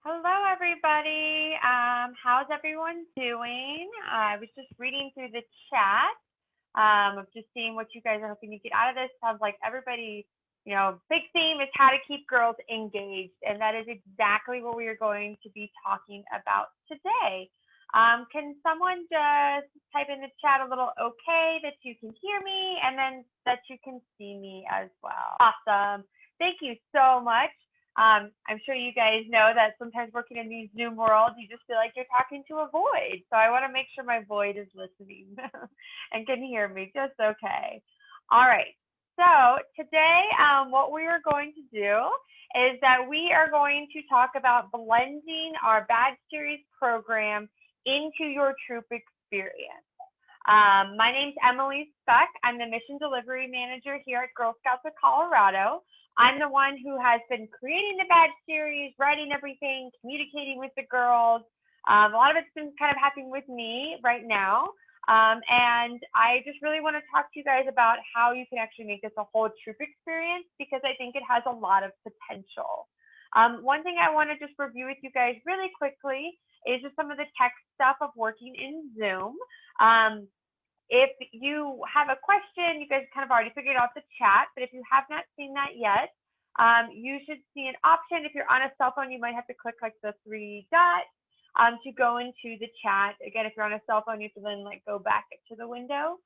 Hello, everybody. How's everyone doing? I was just reading through the chat of just seeing what you guys are hoping to get out of this. Sounds like everybody, big theme is how to keep girls engaged, and that is exactly what we are going to be talking about today. Can someone just type in the chat a little okay that you can hear me and then that you can see me as well? Awesome. Thank you so much. I'm sure you guys know that sometimes working in these Zoom worlds, you just feel like you're talking to a void. So I want to make sure my void is listening and can hear me just okay. All right. So today, what we are going to do is that we are going to talk about blending our Badge Series program into your troop experience. My name's Emily Speck. I'm the Mission Delivery Manager here at Girl Scouts of Colorado. I'm the one who has been creating the Badge Series, writing everything, communicating with the girls. A lot of it's been kind of happening with me right now. And I just really want to talk to you guys about how you can actually make this a whole troop experience, because I think it has a lot of potential. One thing I want to just review with you guys really quickly is just some of the tech stuff of working in Zoom. If you have a question, you guys kind of already figured out the chat, but if you have not seen that yet, you should see an option. If you're on a cell phone, you might have to click like the three dots to go into the chat. Again, if you're on a cell phone, you have to then go back to the window.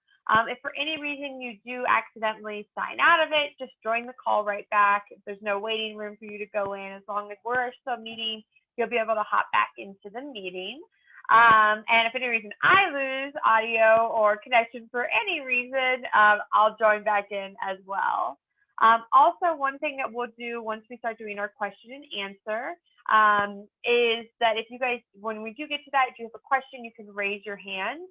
If for any reason you do accidentally sign out of it, just join the call right back. If there's no waiting room for you to go in, as long as we're still meeting, you'll be able to hop back into the meeting. And if for any reason I lose audio or connection for any reason, I'll join back in as well. Also, one thing that we'll do once we start doing our question and answer is that if you guys, when we do get to that, if you have a question, you can raise your hand.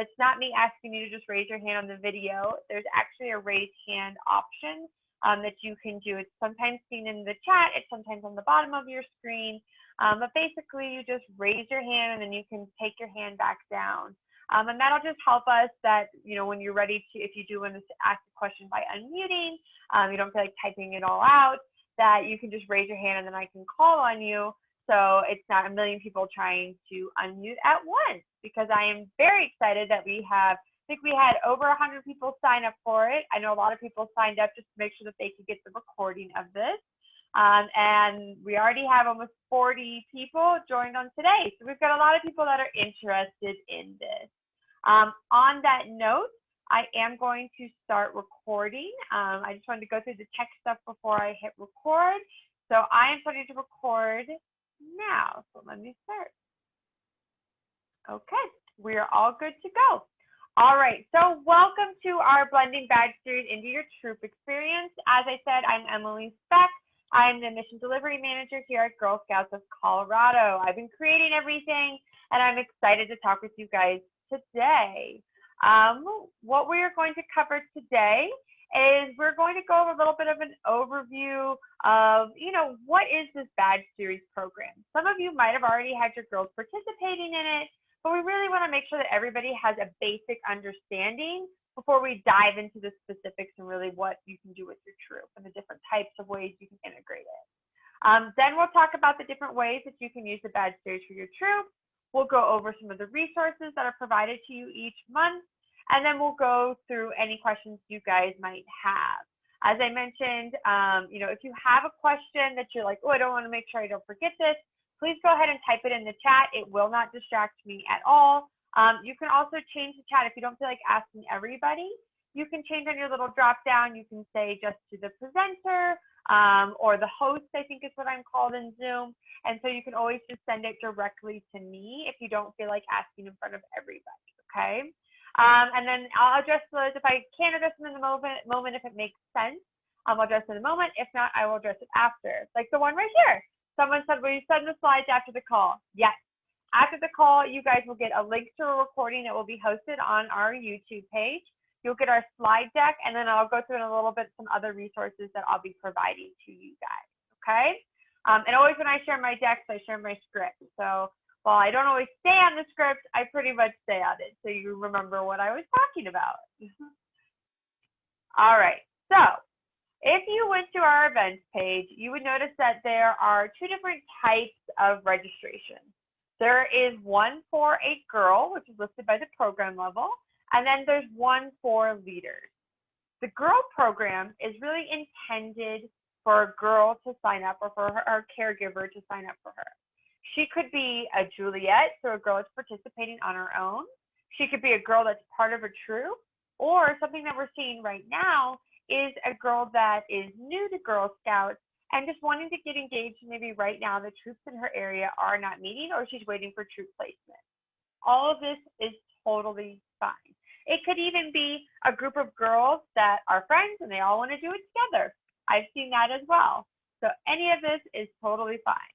It's not me asking you to just raise your hand on the video. There's actually a raise hand option that you can do. It's sometimes seen in the chat. It's sometimes on the bottom of your screen. But basically, you just raise your hand and then you can take your hand back down. And that'll just help us that, when you're ready to, if you do want to ask a question by unmuting, you don't feel like typing it all out, that you can just raise your hand and then I can call on you. So it's not a million people trying to unmute at once, because I am very excited that we have, I think we had over 100 people sign up for it. I know a lot of people signed up just to make sure that they could get the recording of this. And we already have almost 40 people joined on today. So we've got a lot of people that are interested in this. On that note, I am going to start recording. I just wanted to go through the tech stuff before I hit record. So I am starting to record now. So let me start. Okay, we are all good to go. All right, so welcome to our Blending Badge Series into your troop experience. As I said, I'm Emily Speck. I'm the Mission Delivery Manager here at Girl Scouts of Colorado. I've been creating everything, and I'm excited to talk with you guys today. What we are going to cover today is we're going to go over a little bit of an overview of, what is this Badge Series program? Some of you might have already had your girls participating in it, but we really want to make sure that everybody has a basic understanding before we dive into the specifics and really what you can do with your troop and the different types of ways you can integrate it. Then we'll talk about the different ways that you can use the Badge Series for your troop. We'll go over some of the resources that are provided to you each month, and then we'll go through any questions you guys might have. As I mentioned, if you have a question that you're like, oh, I don't want to make sure I don't forget this, please go ahead and type it in the chat. It will not distract me at all. You can also change the chat if you don't feel like asking everybody. You can change on your little drop down. You can say just to the presenter or the host, I think is what I'm called in Zoom. And so you can always just send it directly to me if you don't feel like asking in front of everybody, okay? And then I'll address those if I can address them in the moment if it makes sense. I'll address it in a moment. If not, I will address it after. Like the one right here. Someone said, will you send the slides after the call? Yes. After the call, you guys will get a link to a recording that will be hosted on our YouTube page. You'll get our slide deck, and then I'll go through in a little bit some other resources that I'll be providing to you guys, okay? And always when I share my decks, I share my script. So while I don't always stay on the script, I pretty much stay on it so you remember what I was talking about. All right, so if you went to our events page, you would notice that there are two different types of registration. There is one for a girl, which is listed by the program level, and then there's one for leaders. The girl program is really intended for a girl to sign up or for her caregiver to sign up for her. She could be a Juliet, so a girl that's participating on her own. She could be a girl that's part of a troop, or something that we're seeing right now is a girl that is new to Girl Scouts and just wanting to get engaged. Maybe right now the troops in her area are not meeting, or she's waiting for troop placement. All of this is totally fine. It could even be a group of girls that are friends and they all want to do it together. I've seen that as well. So any of this is totally fine.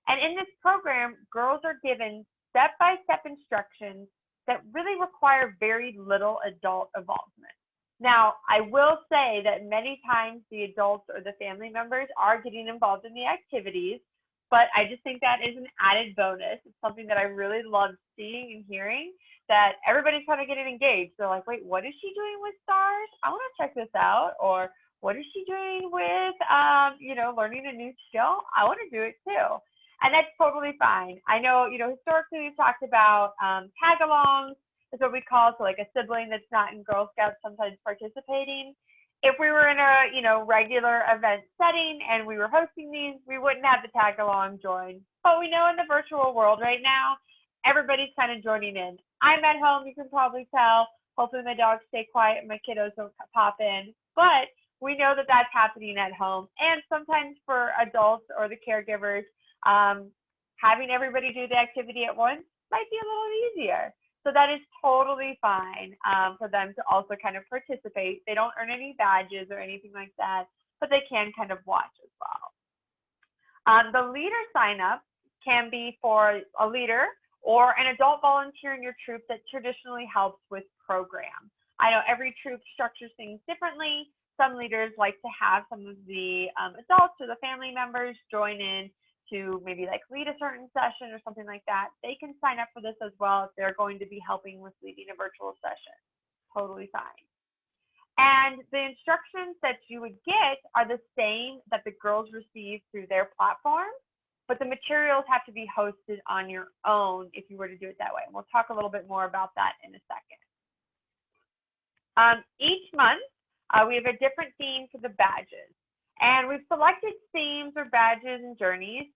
And in this program, girls are given step-by-step instructions that really require very little adult involvement. Now, I will say that many times the adults or the family members are getting involved in the activities, but I just think that is an added bonus. It's something that I really love seeing and hearing, that everybody's kind of getting engaged. They're like, wait, what is she doing with stars? I want to check this out. Or what is she doing with, learning a new skill? I want to do it too. And that's totally fine. I know, historically we've talked about tag-alongs, is what we call, so like a sibling that's not in Girl Scouts sometimes participating. If we were in a, regular event setting and we were hosting these, we wouldn't have the tag-along join. But we know in the virtual world right now, everybody's kind of joining in. I'm at home, you can probably tell. Hopefully my dogs stay quiet and my kiddos don't pop in. But we know that that's happening at home. And sometimes for adults or the caregivers, having everybody do the activity at once might be a little easier. So that is totally fine for them to also kind of participate. They don't earn any badges or anything like that, but they can kind of watch as well. The leader sign up can be for a leader or an adult volunteer in your troop that traditionally helps with program. I know every troop structures things differently. Some leaders like to have some of the adults or the family members join in to maybe like lead a certain session or something like that. They can sign up for this as well if they're going to be helping with leading a virtual session. Totally fine. And the instructions that you would get are the same that the girls receive through their platform, but the materials have to be hosted on your own if you were to do it that way. And we'll talk a little bit more about that in a second. Each month, we have a different theme for the badges. And we've selected themes or badges and journeys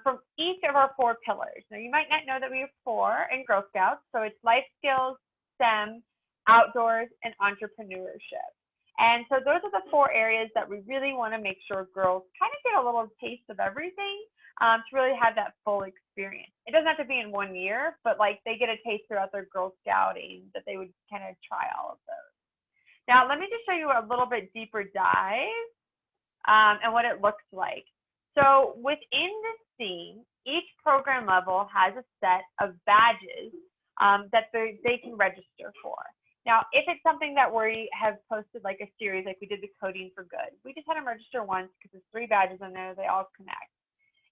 from each of our 4 pillars. Now, you might not know that we have 4 in Girl Scouts. So it's life skills, STEM, outdoors, and entrepreneurship. And so those are the 4 areas that we really want to make sure girls kind of get a little taste of everything to really have that full experience. It doesn't have to be in 1 year, but like they get a taste throughout their Girl Scouting that they would kind of try all of those. Now, let me just show you a little bit deeper dive and what it looks like. So within this theme, each program level has a set of badges that they can register for. Now, if it's something that we have posted like a series, like we did the Coding for Good, we just had them register once because there's 3 badges in there, they all connect.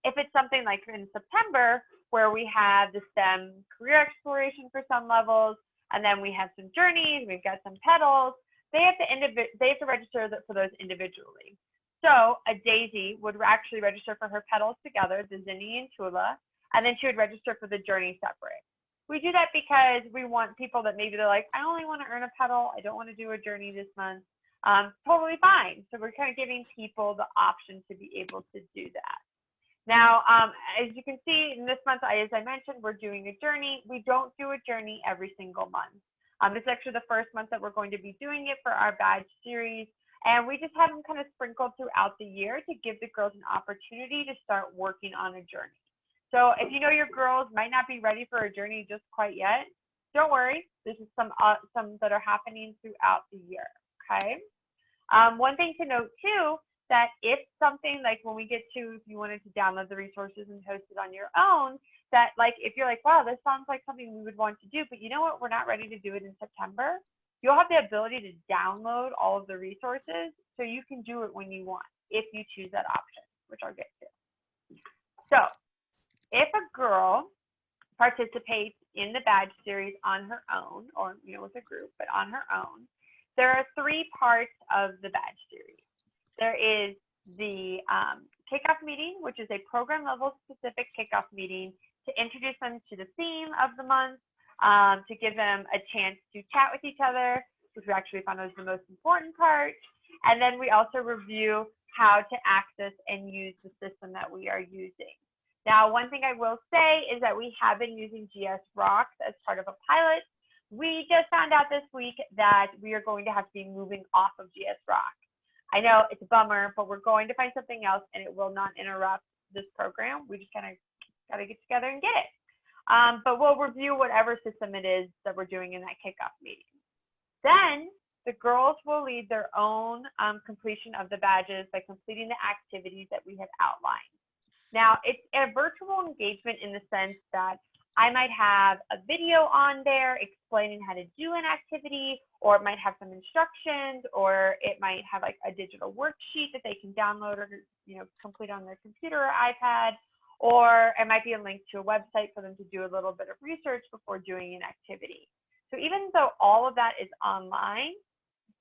If it's something like in September, where we have the STEM career exploration for some levels, and then we have some journeys, we've got some pedals, they have to register for those individually. So a Daisy would actually register for her pedals together, the Zinni and Tula, and then she would register for the journey separate. We do that because we want people that maybe they're like, I only want to earn a pedal, I don't want to do a journey this month. Totally fine. So we're kind of giving people the option to be able to do that. Now, as you can see, in this month, as I mentioned, we're doing a journey. We don't do a journey every single month. This is actually the first month that we're going to be doing it for our badge series. And we just have them kind of sprinkled throughout the year to give the girls an opportunity to start working on a journey. So if you know your girls might not be ready for a journey just quite yet, don't worry. This is some that are happening throughout the year, okay? One thing to note too, that if something like when we get to, if you wanted to download the resources and host it on your own, that like if you're like, wow, this sounds like something we would want to do, but you know what, we're not ready to do it in September, you'll have the ability to download all of the resources so you can do it when you want, if you choose that option, which I'll get to. So if a girl participates in the badge series on her own, or with a group, but on her own, there are 3 parts of the badge series. There is the kickoff meeting, which is a program level specific kickoff meeting to introduce them to the theme of the month, to give them a chance to chat with each other, which we actually found was the most important part. And then we also review how to access and use the system that we are using. Now, one thing I will say is that we have been using GSRocks as part of a pilot. We just found out this week that we are going to have to be moving off of GSRocks. I know it's a bummer, but we're going to find something else and it will not interrupt this program. We just kind of got to get together and get it. But we'll review whatever system it is that we're doing in that kickoff meeting. Then the girls will lead their own completion of the badges by completing the activities that we have outlined. Now, it's a virtual engagement in the sense that I might have a video on there explaining how to do an activity, or it might have some instructions, or it might have like a digital worksheet that they can download or complete on their computer or iPad, or it might be a link to a website for them to do a little bit of research before doing an activity. So even though all of that is online,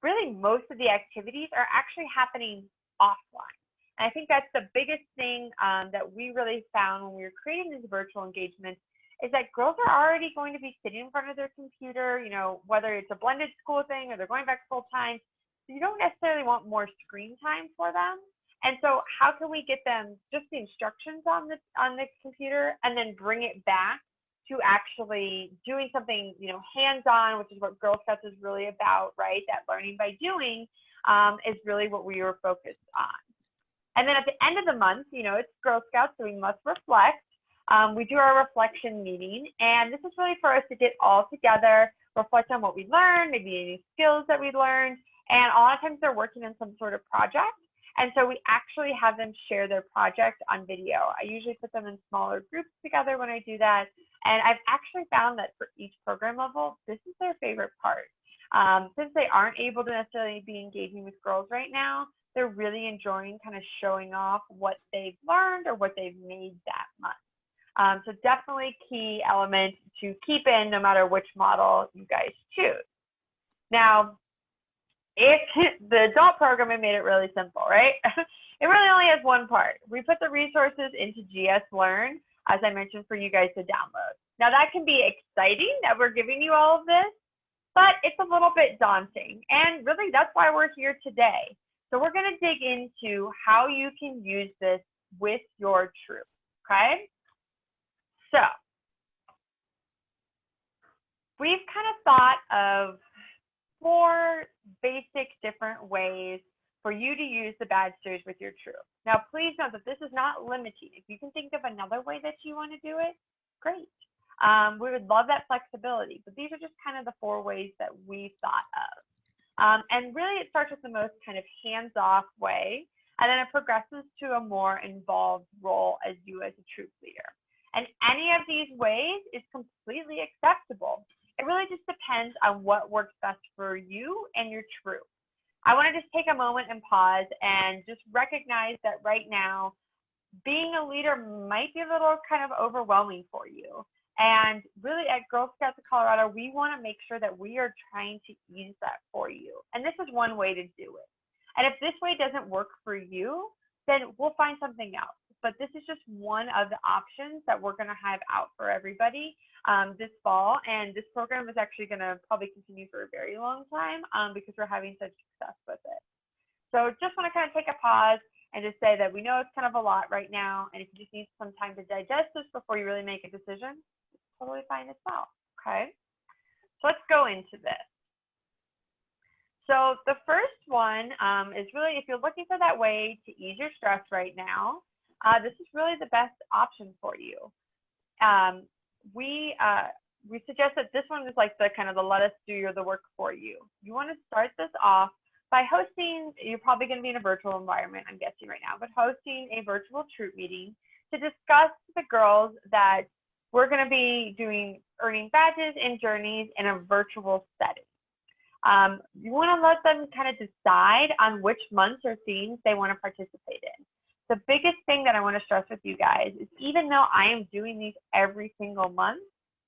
really most of the activities are actually happening offline. And I think that's the biggest thing that we really found when we were creating these virtual engagements, is that girls are already going to be sitting in front of their computer, whether it's a blended school thing or they're going back full time. So you don't necessarily want more screen time for them. And so how can we get them just the instructions on the computer and then bring it back to actually doing something, hands-on, which is what Girl Scouts is really about, right? That learning by doing is really what we were focused on. And then at the end of the month, it's Girl Scouts, so we must reflect. We do our reflection meeting, and this is really for us to get all together, reflect on what we learned, maybe any skills that we learned, and a lot of times they're working on some sort of project, and so we actually have them share their project on video. I usually put them in smaller groups together when I do that, and I've actually found that for each program level, this is their favorite part. Since they aren't able to necessarily be engaging with girls right now, they're really enjoying kind of showing off what they've learned or what they've made that month. So definitely key element to keep in no matter which model you guys choose. Now, the adult program, I made it really simple, right? It really only has one part. We put the resources into GSLearn, as I mentioned, for you guys to download. Now that can be exciting that we're giving you all of this, but it's a little bit daunting. And really that's why we're here today. So we're gonna dig into how you can use this with your troop, okay? So we've kind of thought of 4 basic different ways for you to use the badge series with your troop. Now, please note that this is not limiting. If you can think of another way that you want to do it, great. We would love that flexibility, but these are just kind of the 4 ways that we thought of. And really it starts with the most kind of hands-off way, and then it progresses to a more involved role as you as a troop leader. And any of these ways is completely acceptable. It really just depends on what works best for you and your troop. I want to just take a moment and pause and just recognize that right now, being a leader might be a little kind of overwhelming for you. And really at Girl Scouts of Colorado, we want to make sure that we are trying to ease that for you. And this is one way to do it. And if this way doesn't work for you, then we'll find something else. But this is just one of the options that we're going to have out for everybody this fall. And this program is actually going to probably continue for a very long time because we're having such success with it. So just want to kind of take a pause and just say that we know it's kind of a lot right now. And if you just need some time to digest this before you really make a decision, it's totally fine as well. Okay. So let's go into this. So the first one is really if you're looking for that way to ease your stress right now, this is really the best option for you. We suggest that this one is like the kind of the let us do the work for you. You want to start this off by hosting, you're probably going to be in a virtual environment, I'm guessing right now, but hosting a virtual troop meeting to discuss the girls that we're going to be doing earning badges and journeys in a virtual setting. You want to let them kind of decide on which months or themes they want to participate in. The biggest thing that I want to stress with you guys is even though I am doing these every single month,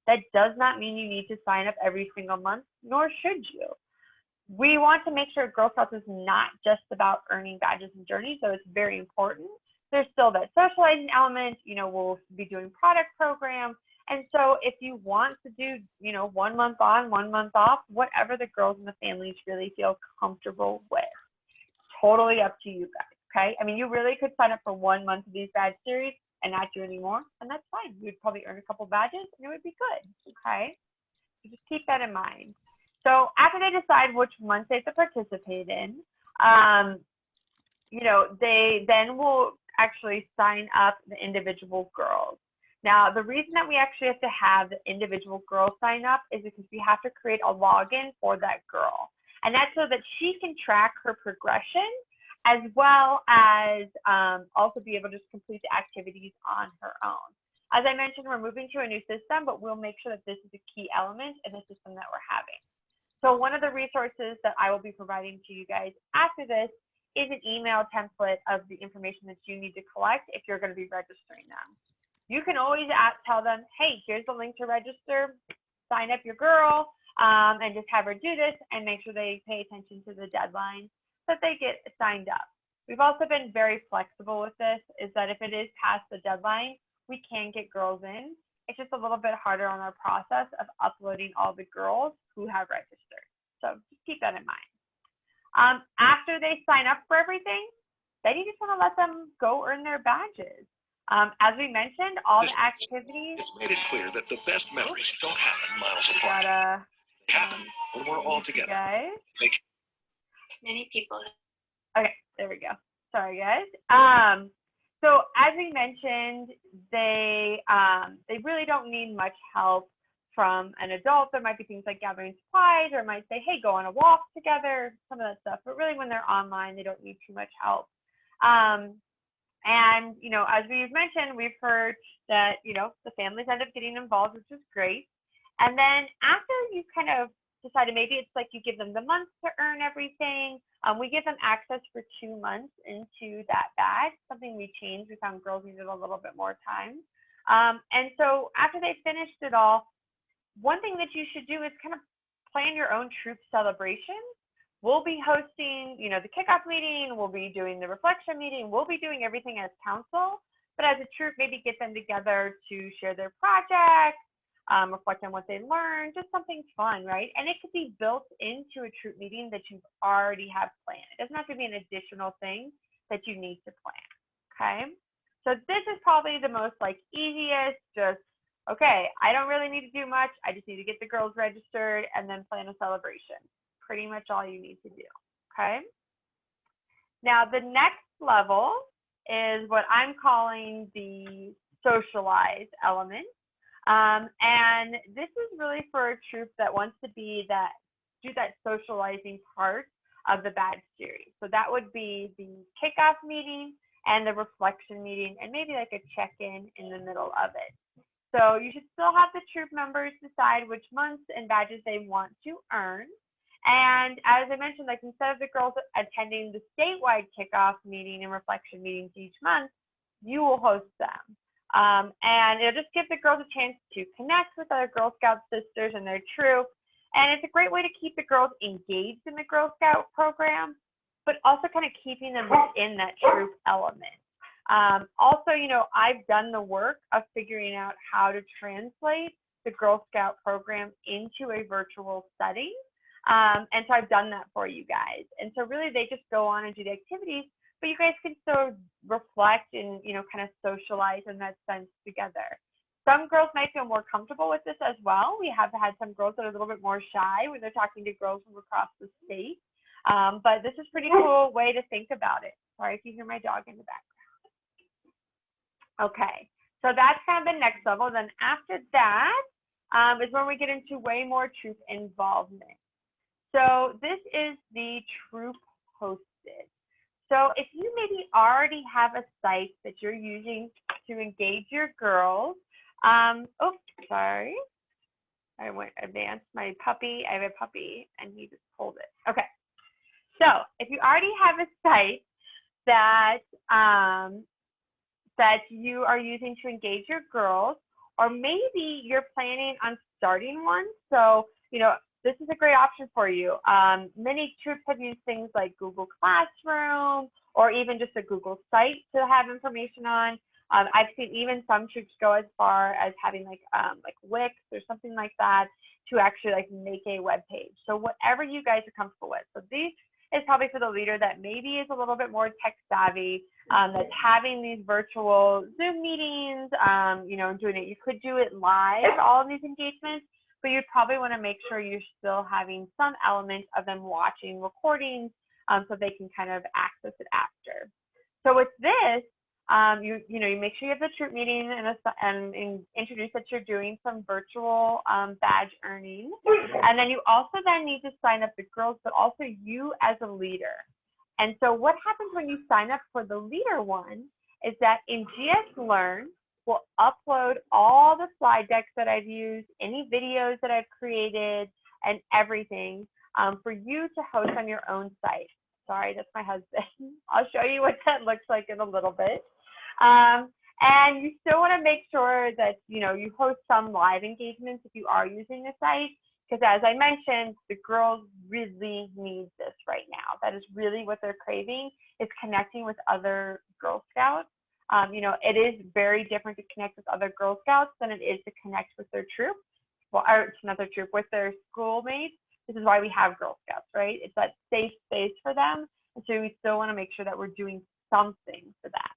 that does not mean you need to sign up every single month, nor should you. We want to make sure Girl Scouts is not just about earning badges and journeys, so it's very important, there's still that socializing element. We'll be doing product programs. And so if you want to do, 1 month on, 1 month off, whatever the girls and the families really feel comfortable with, totally up to you guys, okay? I mean, you really could sign up for 1 month of these badge series and not do any more, and that's fine. You'd probably earn a couple badges and it would be good, okay? So just keep that in mind. So after they decide which month they have to participate in, they then will actually sign up the individual girls. Now, the reason that we actually have to have the individual girl sign up is because we have to create a login for that girl. And that's so that she can track her progression as well as also be able to just complete the activities on her own. As I mentioned, we're moving to a new system, but we'll make sure that this is a key element in the system that we're having. So one of the resources that I will be providing to you guys after this is an email template of the information that you need to collect if you're going to be registering them. You can always tell them, hey, here's the link to register, sign up your girl, and just have her do this and make sure they pay attention to the deadline so that they get signed up. We've also been very flexible with this, is that if it is past the deadline, we can get girls in. It's just a little bit harder on our process of uploading all the girls who have registered. So just keep that in mind. After they sign up for everything, then you just want to let them go earn their badges. As we mentioned, all the activities. It's made it clear that the best memories don't happen miles apart. They happen when we're all together. Guys. Many people. Okay, there we go. Sorry, guys. So as we mentioned, they really don't need much help from an adult. There might be things like gathering supplies, or might say, hey, go on a walk together, some of that stuff. But really, when they're online, they don't need too much help. And, as we've mentioned, we've heard that, the families end up getting involved, which is great. And then after you kind of decided, maybe it's like you give them the month to earn everything. We give them access for 2 months into that badge, something we changed. We found girls needed a little bit more time. And so after they finished it all, one thing that you should do is kind of plan your own troop celebration. We'll be hosting, the kickoff meeting. We'll be doing the reflection meeting. We'll be doing everything as council, but as a troop, maybe get them together to share their projects, reflect on what they learned, just something fun, right? And it could be built into a troop meeting that you already have planned. It doesn't have to be an additional thing that you need to plan, okay? So this is probably the most easiest, just, okay, I don't really need to do much. I just need to get the girls registered and then plan a celebration. Pretty much all you need to do, okay? Now, the next level is what I'm calling the socialize element. And this is really for a troop that wants to do that socializing part of the badge series. So that would be the kickoff meeting and the reflection meeting, and maybe like a check-in in the middle of it. So you should still have the troop members decide which months and badges they want to earn. And as I mentioned, instead of the girls attending the statewide kickoff meeting and reflection meetings each month, you will host them. And it'll just give the girls a chance to connect with other Girl Scout sisters and their troop. And it's a great way to keep the girls engaged in the Girl Scout program, but also kind of keeping them within that troop element. Also, I've done the work of figuring out how to translate the Girl Scout program into a virtual setting. And so I've done that for you guys. And so really they just go on and do the activities, but you guys can still reflect and, kind of socialize in that sense together. Some girls might feel more comfortable with this as well. We have had some girls that are a little bit more shy when they're talking to girls from across the state. But this is a pretty cool way to think about it. Sorry if you hear my dog in the background. Okay, so that's kind of the next level. Then after that is when we get into way more troop involvement. So this is the troop hosted. So if you maybe already have a site that you're using to engage your girls, oh, sorry. I advanced my puppy. I have a puppy and he just pulled it. Okay. So if you already have a site that, that you are using to engage your girls, or maybe you're planning on starting one. So, this is a great option for you. Many troops have used things like Google Classroom or even just a Google site to have information on. I've seen even some troops go as far as having like Wix or something like that to actually like make a web page. So whatever you guys are comfortable with. So this is probably for the leader that maybe is a little bit more tech savvy, that's having these virtual Zoom meetings, you know, doing it. You could do it live, all of these engagements, but you'd probably want to make sure you're still having some element of them watching recordings, so they can kind of access it after. So with this, you know, you make sure you have the troop meeting and introduce that you're doing some virtual badge earning. And then you also then need to sign up the girls, but also you as a leader. And so what happens when you sign up for the leader one is that in GSLearn, we'll upload all the slide decks that I've used, any videos that I've created, and everything for you to host on your own site. Sorry, that's my husband. I'll show you what that looks like in a little bit. And you still want to make sure that, you know, you host some live engagements if you are using the site, because as I mentioned, the girls really need this right now. That is really what they're craving, is connecting with other Girl Scouts. You know, it is very different to connect with other Girl Scouts than it is to connect with their troop, well, or another troop, with their schoolmates. This is why we have Girl Scouts, right? It's that safe space for them. And so we still want to make sure that we're doing something for that.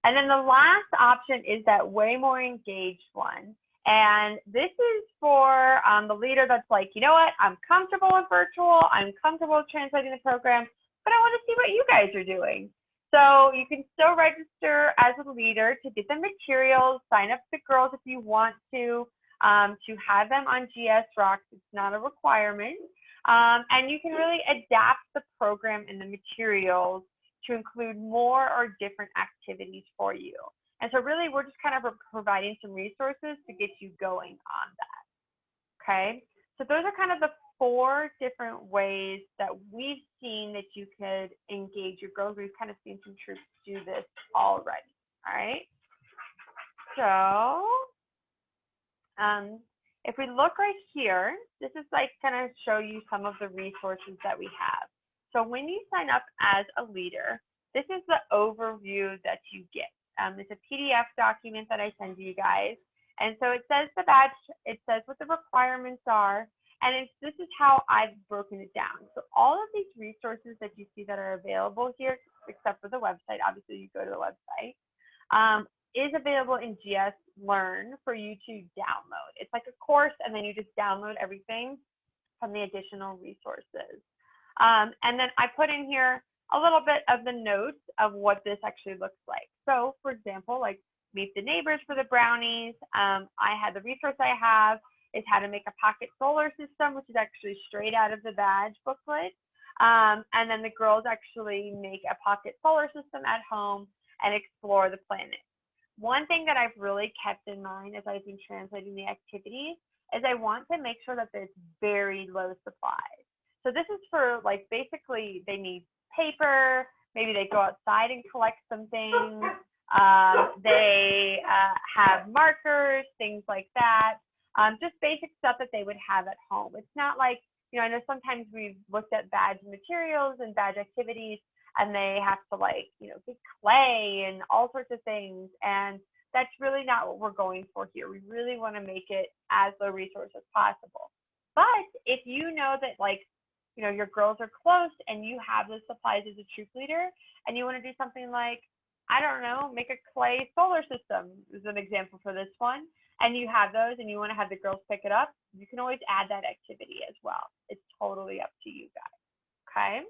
And then the last option is that way more engaged one. And this is for the leader that's like, you know what, I'm comfortable with virtual, I'm comfortable with translating the program, but I want to see what you guys are doing. So you can still register as a leader to get the materials, sign up the girls if you want to have them on GS Rocks. It's not a requirement. And you can really adapt the program and the materials to include more or different activities for you. And so really, we're just kind of providing some resources to get you going on that, okay? So those are kind of the 4 different ways that we've seen that you could engage your girls. We've kind of seen some troops do this already, all right? So if we look right here, this is like kind of show you some of the resources that we have. So when you sign up as a leader, this is the overview that you get. It's a PDF document that I send you guys. And so it says the badge, it says what the requirements are, and this is how I've broken it down. So all of these resources that you see that are available here, except for the website, obviously you go to the website, is available in GSLearn for you to download. It's like a course, and then you just download everything from the additional resources. And then I put in here a little bit of the notes of what this actually looks like. So for example, like meet the neighbors for the brownies. I had the resource I have is how to make a pocket solar system, which is actually straight out of the badge booklet. And then the girls actually make a pocket solar system at home and explore the planet. One thing that I've really kept in mind as I've been translating the activities is I want to make sure that there's very low supplies. So this is for like basically they need paper, maybe they go outside and collect some things, they have markers, things like that, just basic stuff that they would have at home. It's not like, you know, I know sometimes we've looked at badge materials and badge activities and they have to like, you know, get clay and all sorts of things, and that's really not what we're going for here. We really want to make it as low resource as possible. But if you know that like, you know, your girls are close and you have those supplies as a troop leader and you want to do something like, I don't know, make a clay solar system is an example for this one, and you have those and you want to have the girls pick it up, you can always add that activity as well. It's totally up to you guys, okay?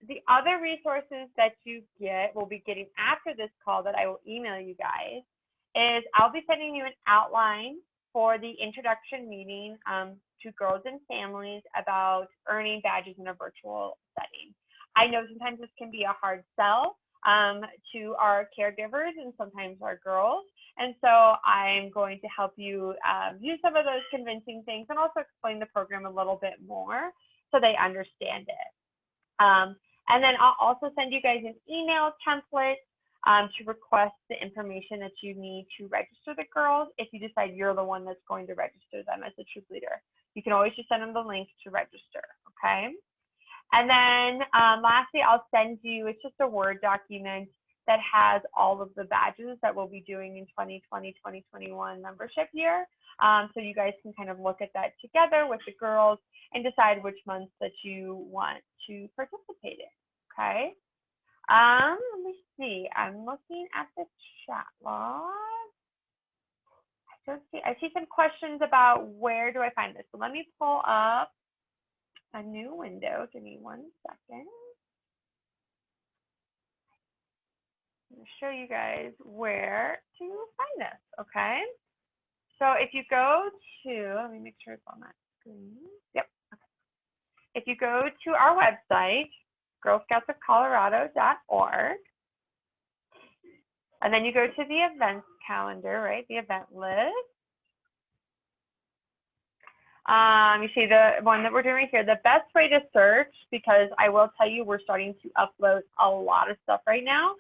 The other resources that you will be getting after this call that I will email you guys is I'll be sending you an outline for the introduction meeting to girls and families about earning badges in a virtual setting. I know sometimes this can be a hard sell to our caregivers and sometimes our girls. And so I'm going to help you use some of those convincing things and also explain the program a little bit more so they understand it. And then I'll also send you guys an email template to request the information that you need to register the girls if you decide you're the one that's going to register them as a troop leader. You can always just send them the link to register, okay? And then lastly, I'll send you, it's just a Word document that has all of the badges that we'll be doing in 2020, 2021 membership year. So you guys can kind of look at that together with the girls and decide which months that you want to participate in, okay? Let me see, I'm looking at the chat log. I see some questions about where do I find this. So let me pull up a new window. Give me 1 second. I'm going to show you guys where to find this, okay? So if you go to, let me make sure it's on that screen. Yep. Okay. If you go to our website, girlscoutsofcolorado.org, and then you go to the events calendar, right, the event list. You see the one that we're doing here, the best way to search, because I will tell you we're starting to upload a lot of stuff right now.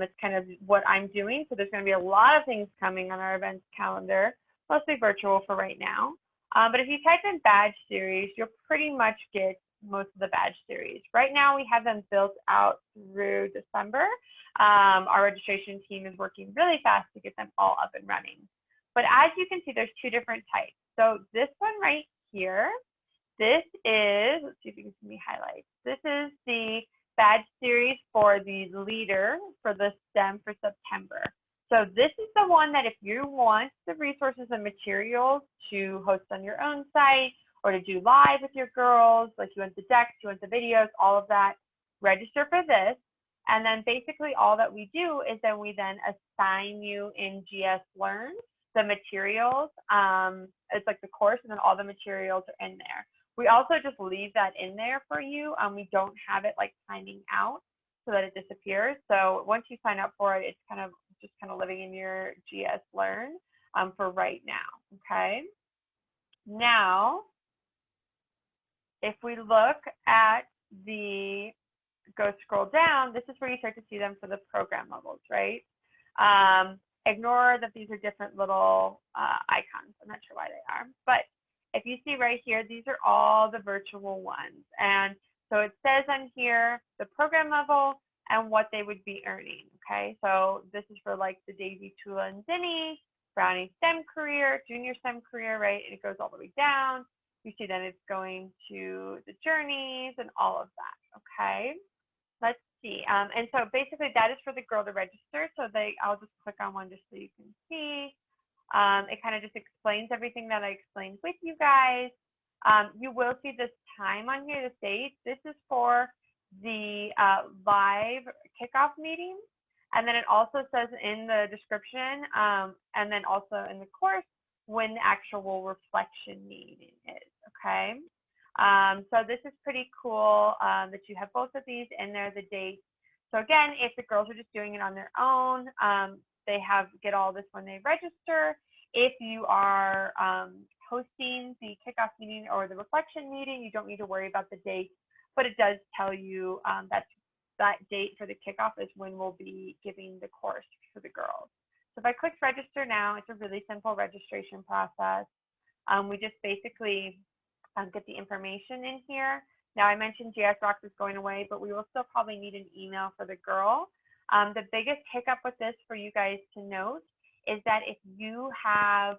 It's kind of what I'm doing. So there's going to be a lot of things coming on our events calendar, mostly virtual for right now. But if you type in badge series, you'll pretty much get most of the badge series. Right now, we have them built out through December. Our registration team is working really fast to get them all up and running. But as you can see, there's 2 different types. So this one right here, this is, let's see if you can see me highlight. This is the badge series for the leader for the STEM for September. So this is the one that if you want the resources and materials to host on your own site or to do live with your girls, like you want the decks, you want the videos, all of that, register for this. And then basically all that we do is then we then assign you in GSLearn the materials. It's like the course, and then all the materials are in there. We also just leave that in there for you. We don't have it like timing out so that it disappears. So once you sign up for it, it's kind of just living in your GSLearn for right now, okay? Now, if we look at the, go scroll down, this is where you start to see them for the program levels, right? Ignore that these are different little icons. I'm not sure why they are, but if you see right here, these are all the virtual ones. And so it says on here, the program level and what they would be earning, okay? So this is for like the Daisy, Tula, and Zinni, Brownie STEM career, Junior STEM career, right? And it goes all the way down. You see that it's going to the journeys and all of that, okay? Let's see. And so basically that is for the girl to register. So I'll just click on one just so you can see. It kind of just explains everything that I explained with you guys. You will see this time on here, this date. This is for the live kickoff meeting. And then it also says in the description, and then also in the course, when the actual reflection meeting is, okay? So this is pretty cool that you have both of these in there, the dates. So again, if the girls are just doing it on their own, they get all this when they register. If you are hosting the kickoff meeting or the reflection meeting, you don't need to worry about the date, but it does tell you that date for the kickoff is when we'll be giving the course for the girls. So if I click register now, it's a really simple registration process. We just basically get the information in here. Now I mentioned GS Rocks is going away, but we will still probably need an email for the girl. The biggest hiccup with this for you guys to note is that if you have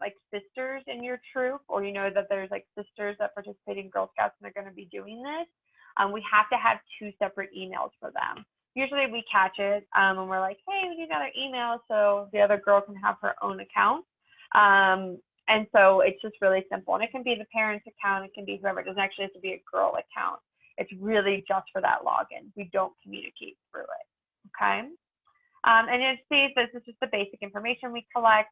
like sisters in your troop, or you know that there's like sisters that participate in Girl Scouts and they're going to be doing this, we have to have 2 separate emails for them. Usually we catch it and we're like, hey, we need another email so the other girl can have her own account. And so it's just really simple. And it can be the parent's account, it can be whoever. It doesn't actually have to be a girl account. It's really just for that login. We don't communicate through it, okay? And you see this is just the basic information we collect.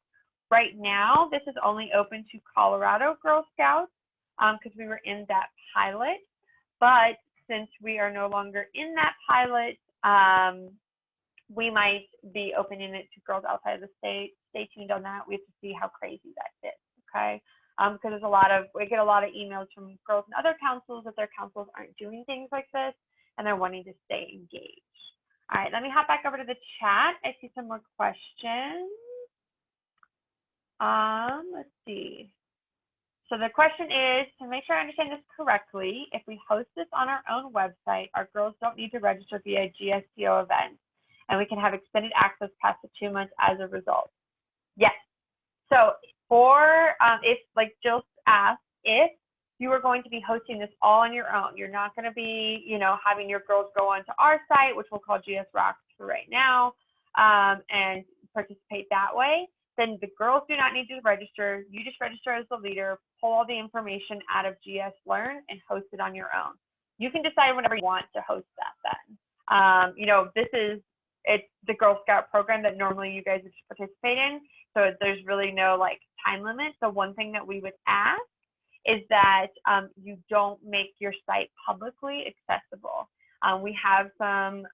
Right now, this is only open to Colorado Girl Scouts because we were in that pilot. But since we are no longer in that pilot, we might be opening it to girls outside of the state. Stay tuned on that. We have to see how crazy that is, okay? Because we get a lot of emails from girls and other councils that their councils aren't doing things like this and they're wanting to stay engaged. All right, let me hop back over to the chat. I see some more questions. Let's see. So the question is, to make sure I understand this correctly, if we host this on our own website, our girls don't need to register via GSCO events, and we can have extended access past the 2 months as a result. Yes. So for, if, like Jill asked, if you are going to be hosting this all on your own, you're not going to be, you know, having your girls go onto our site, which we'll call GS Rocks for right now, and participate that way, then the girls do not need to register. You just register as the leader, pull all the information out of GSLearn and host it on your own. You can decide whenever you want to host that then. You know, it's the Girl Scout program that normally you guys would participate in. So there's really no like time limit. So one thing that we would ask is that you don't make your site publicly accessible. We have some,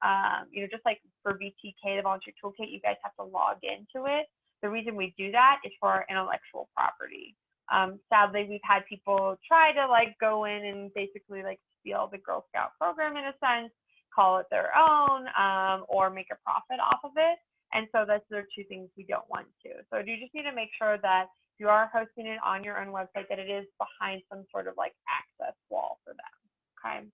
you know, just like for VTK, the Volunteer Toolkit, you guys have to log into it. The reason we do that is for our intellectual property. Sadly, we've had people try to like go in and basically like steal the Girl Scout program in a sense, call it their own, or make a profit off of it. And so those are two things we don't want to. So you just need to make sure that if you are hosting it on your own website, that it is behind some sort of like access wall for them, okay?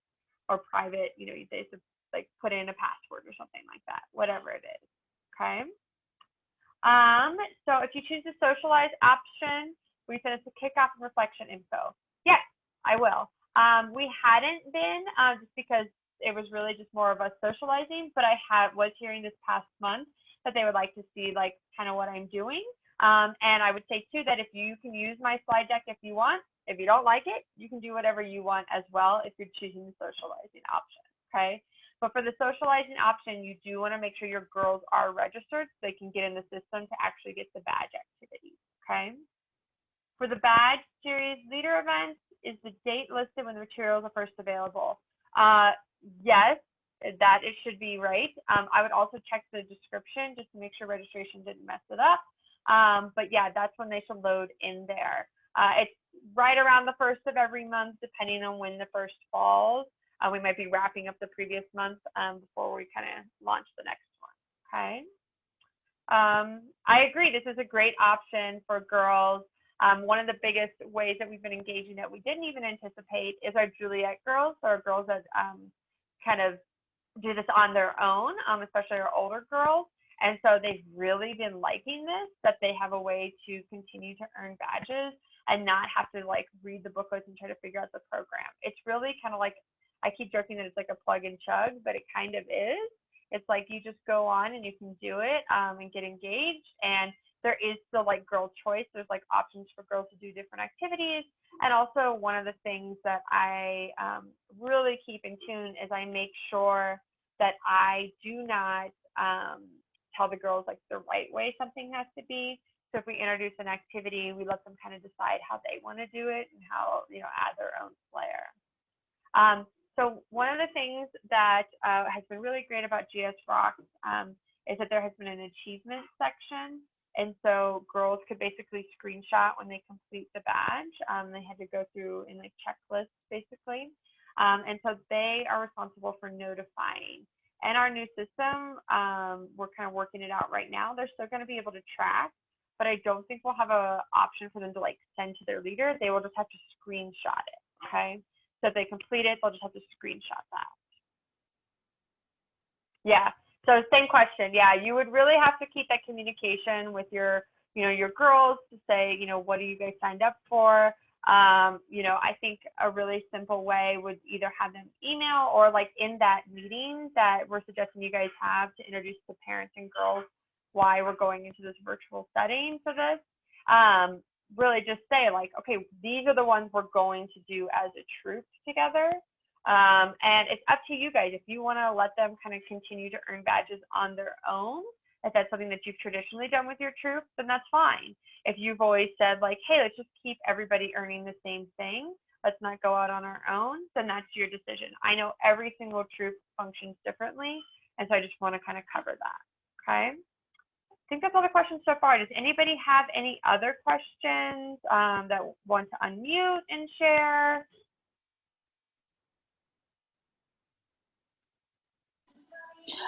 Or private, you know, they should like put in a password or something like that, whatever it is, okay? So if you choose the socialize option, we send us the kickoff and reflection info. Yes, I will. We hadn't been just because it was really just more of us socializing, but I was hearing this past month that they would like to see like kind of what I'm doing. And I would say too that if you can use my slide deck if you want, if you don't like it, you can do whatever you want as well if you're choosing the socializing option, okay? But for the socializing option, you do want to make sure your girls are registered so they can get in the system to actually get the badge activities, okay? For the badge series leader events, is the date listed when the materials are first available? Yes, that it should be right. I would also check the description just to make sure registration didn't mess it up. But yeah, that's when they should load in there. It's right around the first of every month, depending on when the first falls. We might be wrapping up the previous month before we kind of launch the next one, okay? I agree, this is a great option for girls. One of the biggest ways that we've been engaging that we didn't even anticipate is our Juliet girls, or girls that kind of do this on their own, especially our older girls. And so they've really been liking this, that they have a way to continue to earn badges and not have to like read the booklets and try to figure out the program. It's really kind of like, I keep joking that it's like a plug and chug, but it kind of is. It's like you just go on and you can do it and get engaged. And there is still like girl choice. There's like options for girls to do different activities. And also one of the things that I really keep in tune is I make sure that I do not tell the girls like the right way something has to be. So if we introduce an activity, we let them kind of decide how they want to do it and how, you know, add their own flair. So one of the things that has been really great about GS Rocks is that there has been an achievement section. And so girls could basically screenshot when they complete the badge. They had to go through in like checklists basically. And so they are responsible for notifying. And our new system, we're kind of working it out right now. They're still going to be able to track, but I don't think we'll have an option for them to like send to their leader. They will just have to screenshot it, okay? So if they complete it, they'll just have to screenshot that. Yeah, so same question. Yeah, you would really have to keep that communication with your, you know, your girls to say, you know, what are you guys signed up for? You know, I think a really simple way would either have them email or like in that meeting that we're suggesting you guys have to introduce the parents and girls why we're going into this virtual setting for this. Really just say like, okay, these are the ones we're going to do as a troop together. And it's up to you guys. If you want to let them kind of continue to earn badges on their own, if that's something that you've traditionally done with your troop, then that's fine. If you've always said like, hey, let's just keep everybody earning the same thing, let's not go out on our own, then that's your decision. I know every single troop functions differently, and so I just want to kind of cover that, okay? I think that's all the questions so far. Does anybody have any other questions that want to unmute and share?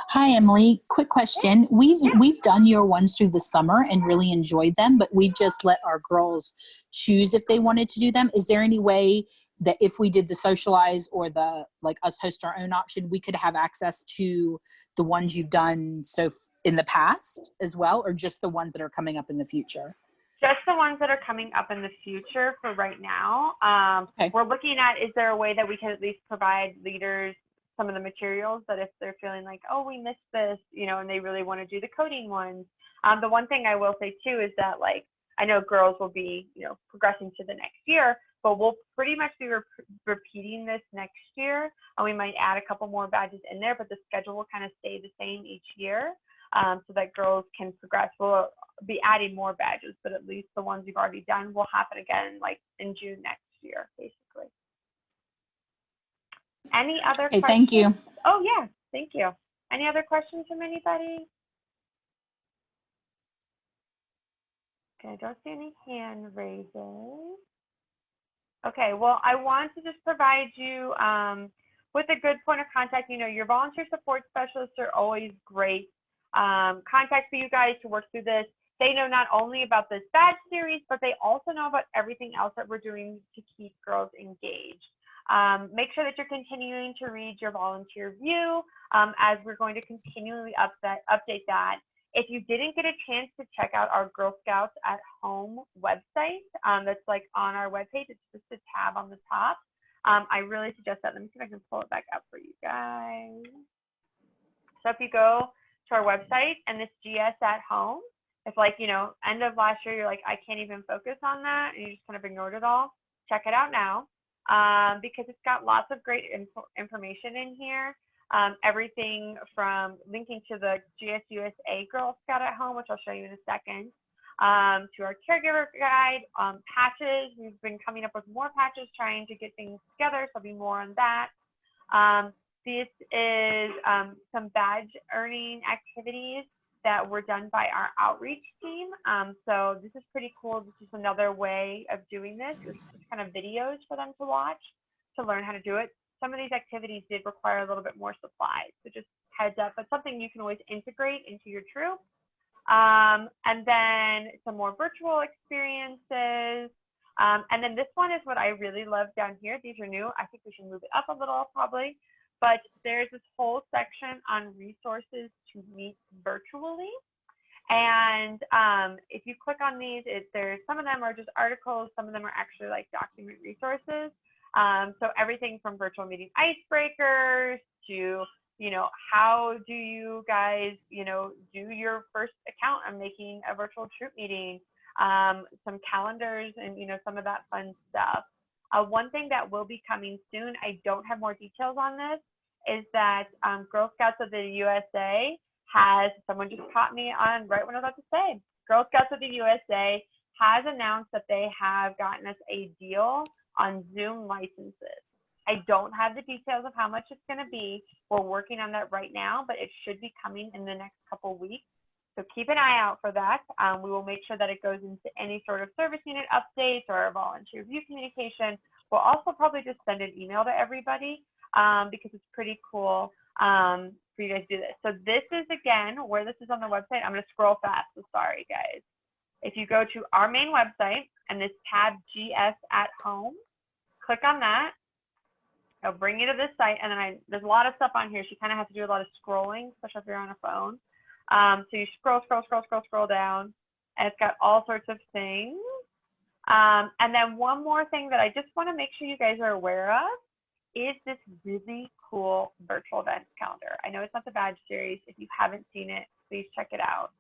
Hi, Emily. Quick question. We've done your ones through the summer and really enjoyed them, but we just let our girls choose if they wanted to do them. Is there any way that if we did the socialize or the like us host our own option, we could have access to the ones you've done in the past as well, or just the ones that are coming up in the future? Just the ones that are coming up in the future for right now. Okay. We're looking at, is there a way that we can at least provide leaders some of the materials that if they're feeling like, oh, we missed this, and they really want to do the coding ones. The one thing I will say too is that, like, I know girls will be, progressing to the next year, but we'll pretty much be repeating this next year. And we might add a couple more badges in there, but the schedule will kind of stay the same each year, so that girls can progress. We'll be adding more badges, but at least the ones you've already done will happen again, like in June next year, basically. Any other questions? Thank you. Oh, yeah, thank you. Any other questions from anybody? Okay, I don't see any hand raises. Okay, well, I want to just provide you with a good point of contact. Your volunteer support specialists are always great contact for you guys to work through this. They know not only about this badge series, but they also know about everything else that we're doing to keep girls engaged. Make sure that you're continuing to read your volunteer view as we're going to continually update that. If you didn't get a chance to check out our Girl Scouts at Home website, that's like on our webpage, it's just a tab on the top. I really suggest that. Let me see if I can pull it back up for you guys. So if you go to our website and this GS at Home, if like, end of last year, you're like, I can't even focus on that, and you just kind of ignored it all, check it out now. Because it's got lots of great information in here. Everything from linking to the GSUSA Girl Scout at Home, which I'll show you in a second, to our caregiver guide, patches. We've been coming up with more patches, trying to get things together, so there'll be more on that. This is some badge earning activities that were done by our outreach team. So this is pretty cool. This is another way of doing this. It's just kind of videos for them to watch to learn how to do it. Some of these activities did require a little bit more supplies, so just heads up, but something you can always integrate into your troop. And then some more virtual experiences. And then this one is what I really love down here. These are new. I think we should move it up a little probably. But there's this whole section on resources to meet virtually. And if you click on these, there's some of them are just articles, some of them are actually like document resources. So everything from virtual meeting icebreakers to, how do you guys, do your first account on making a virtual troop meeting, some calendars and, some of that fun stuff. One thing that will be coming soon, I don't have more details on this, is that Girl Scouts of the USA has, someone just caught me on right when I was about to say, Girl Scouts of the USA has announced that they have gotten us a deal on Zoom licenses. I don't have the details of how much it's going to be. We're working on that right now, but it should be coming in the next couple weeks. So keep an eye out for that. We will make sure that it goes into any sort of service unit updates or our volunteer view communication. We'll also probably just send an email to everybody because it's pretty cool for you guys to do this. So this is, again, where this is on the website. I'm going to scroll fast, so sorry, guys. If you go to our main website and this tab GS at Home, click on that. It'll bring you to this site, and then there's a lot of stuff on here. So you kind of have to do a lot of scrolling, especially if you're on a phone. So you scroll down, and it's got all sorts of things. And then one more thing that I just want to make sure you guys are aware of is this really cool virtual events calendar. I know it's not the badge series. If you haven't seen it, please check it out.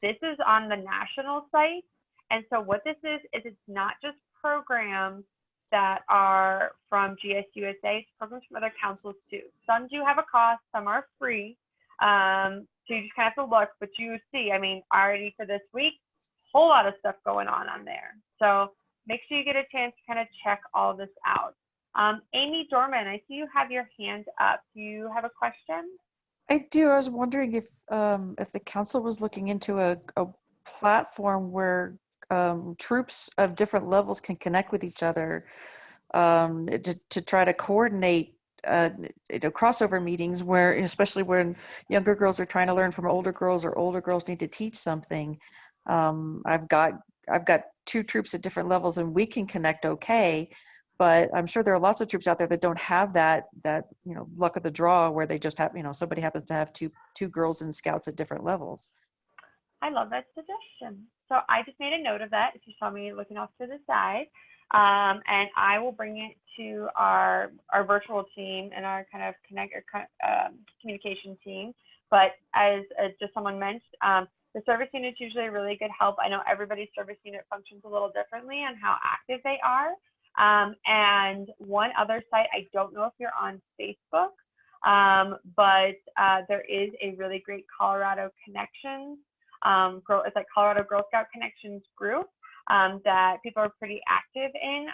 This is on the national site. And so what this is it's not just programs that are from GSUSA, it's programs from other councils too. Some do have a cost, some are free. So you just kind of have to look, but you see, I mean, already for this week, a whole lot of stuff going on there. So make sure you get a chance to kind of check all this out. Amy Dorman, I see you have your hand up. Do you have a question? I do. I was wondering if the council was looking into a platform where troops of different levels can connect with each other to try to coordinate crossover meetings where, especially when younger girls are trying to learn from older girls or older girls need to teach something. I've got 2 troops at different levels and we can connect okay, but I'm sure there are lots of troops out there that don't have that luck of the draw where they just have, somebody happens to have two girls in scouts at different levels. I love that suggestion. So I just made a note of that if you saw me looking off to the side. And I will bring it to our virtual team and our kind of communication team. But as just someone mentioned, the service unit's usually a really good help. I know everybody's service unit functions a little differently on how active they are. And one other site, I don't know if you're on Facebook, but there is a really great Colorado Connections. It's like Colorado Girl Scout Connections group that people are pretty active in.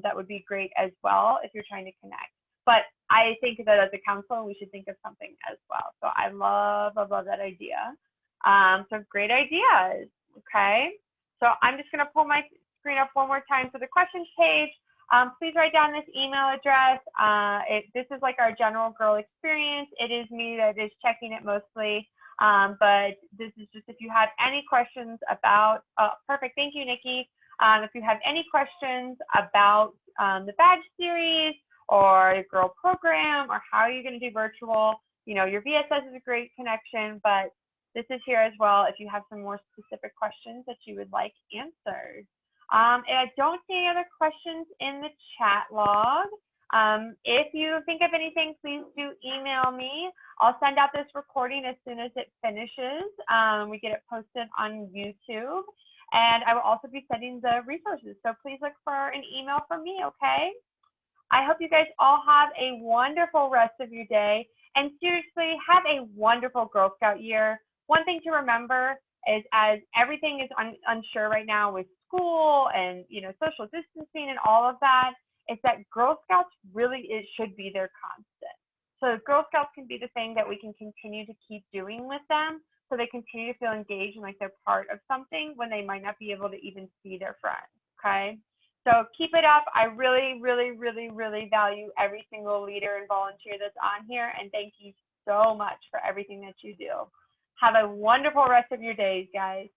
That would be great as well if you're trying to connect. But I think that as a council, we should think of something as well. So I love that idea. So great ideas. Okay. So I'm just going to pull my screen up one more time for the questions page. Please write down this email address. This is like our general girl experience. It is me that is checking it mostly. But this is just if you have any questions about, perfect, thank you, Nikki. If you have any questions about the badge series or the girl program or how you're going to do virtual, your VSS is a great connection, but this is here as well if you have some more specific questions that you would like answered. And I don't see any other questions in the chat log. If you think of anything, please do email me. I'll send out this recording as soon as it finishes. We get it posted on YouTube. And I will also be sending the resources. So please look for an email from me, okay? I hope you guys all have a wonderful rest of your day. And seriously, have a wonderful Girl Scout year. One thing to remember is as everything is unsure right now with school and social distancing and all of that, is that Girl Scouts really should be their constant. So Girl Scouts can be the thing that we can continue to keep doing with them so they continue to feel engaged and like they're part of something when they might not be able to even see their friends, okay? So keep it up. I really, really, really, really value every single leader and volunteer that's on here, and thank you so much for everything that you do. Have a wonderful rest of your days, guys.